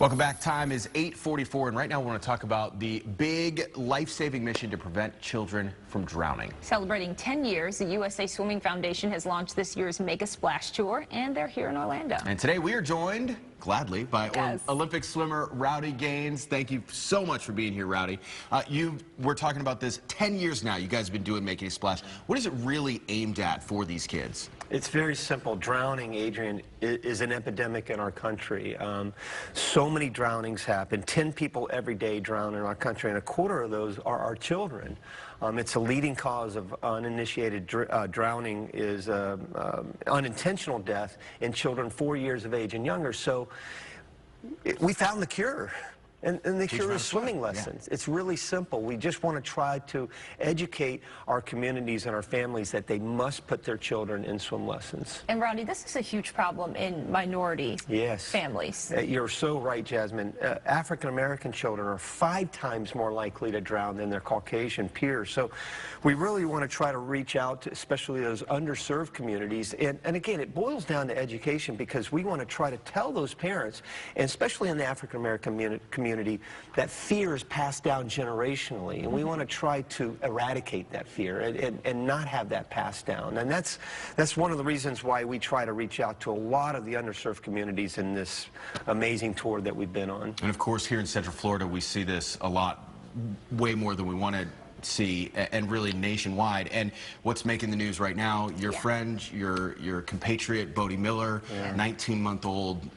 Welcome back. Time is 8:44, and right now we want to talk about the big life-saving mission to prevent children from drowning. Celebrating 10 years, the USA Swimming Foundation has launched this year's Make a Splash Tour, and they're here in Orlando. And today we are joined, gladly, by Yes. Olympic swimmer Rowdy Gaines. Thank you so much for being here, Rowdy. We're talking about this 10 years now. You guys have been doing Making a Splash. What is it really aimed at for these kids? It's very simple. Drowning, Adrian, is an epidemic in our country. So many drownings happen. 10 people every day drown in our country, and a quarter of those are our children. It's a leading cause of uninitiated drowning is unintentional death in children 4 years of age and younger. So we found the cure. And the cure is swimming lessons. Yeah. It's really simple. We just want to try to educate our communities and our families that they must put their children in swim lessons. And Rowdy, this is a huge problem in minority families. You're so right, Jasmine. African-American children are 5 times more likely to drown than their Caucasian peers. So we really want to try to reach out to especially those underserved communities. And again, it boils down to education, because we want to try to tell those parents, and especially in the African-American community, that fear is passed down generationally, and we want to try to eradicate that fear and not have that passed down. And that's one of the reasons why we try to reach out to a lot of the underserved communities in this amazing tour that we've been on. And of course, here in Central Florida, we see this a lot, way more than we want to see, and really nationwide. And what's making the news right now, your friend, your compatriot, Bodie Miller, 19-month-old,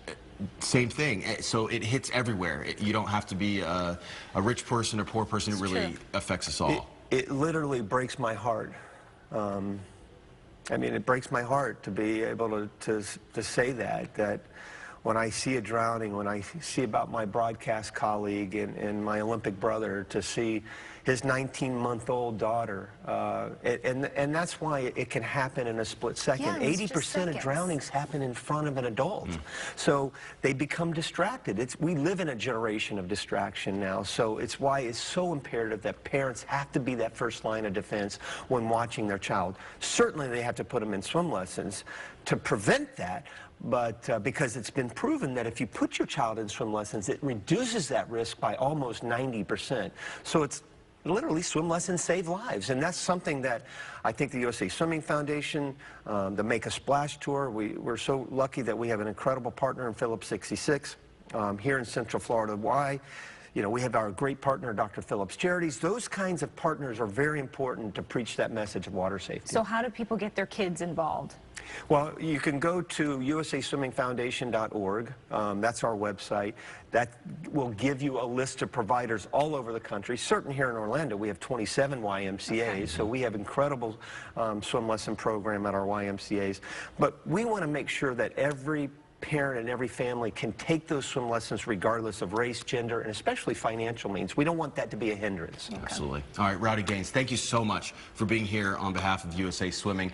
same thing. So it hits everywhere. You don't have to be a rich person or poor person. It really affects us all. It literally breaks my heart. I mean, it breaks my heart to be able to say that when I see a drowning, when I see about my broadcast colleague and my Olympic brother, to see his 19-month-old daughter, and that's why it can happen in a split second. Yeah, 80% of drownings happen in front of an adult. So they become distracted. We live in a generation of distraction now, so it's why it's so imperative that parents have to be that first line of defense when watching their child. Certainly they have to put them in swim lessons to prevent that, but because it's been proven that if you put your child in swim lessons, it reduces that risk by almost 90%. So it's literally, swim lessons save lives, and that's something that I think the USA Swimming Foundation, the Make a Splash Tour, we're so lucky that we have an incredible partner in Phillips 66 here in Central Florida. Why? You know, we have our great partner, Dr. Phillips Charities. Those kinds of partners are very important to preach that message of water safety. So how do people get their kids involved? Well, you can go to usaswimmingfoundation.org. That's our website. That will give you a list of providers all over the country. Certainly here in Orlando, we have 27 YMCAs, so we have incredible swim lesson program at our YMCAs. But we want to make sure that every parent and every family can take those swim lessons regardless of race, gender, and especially financial means. We don't want that to be a hindrance. Absolutely. All right, Rowdy Gaines, thank you so much for being here on behalf of USA Swimming.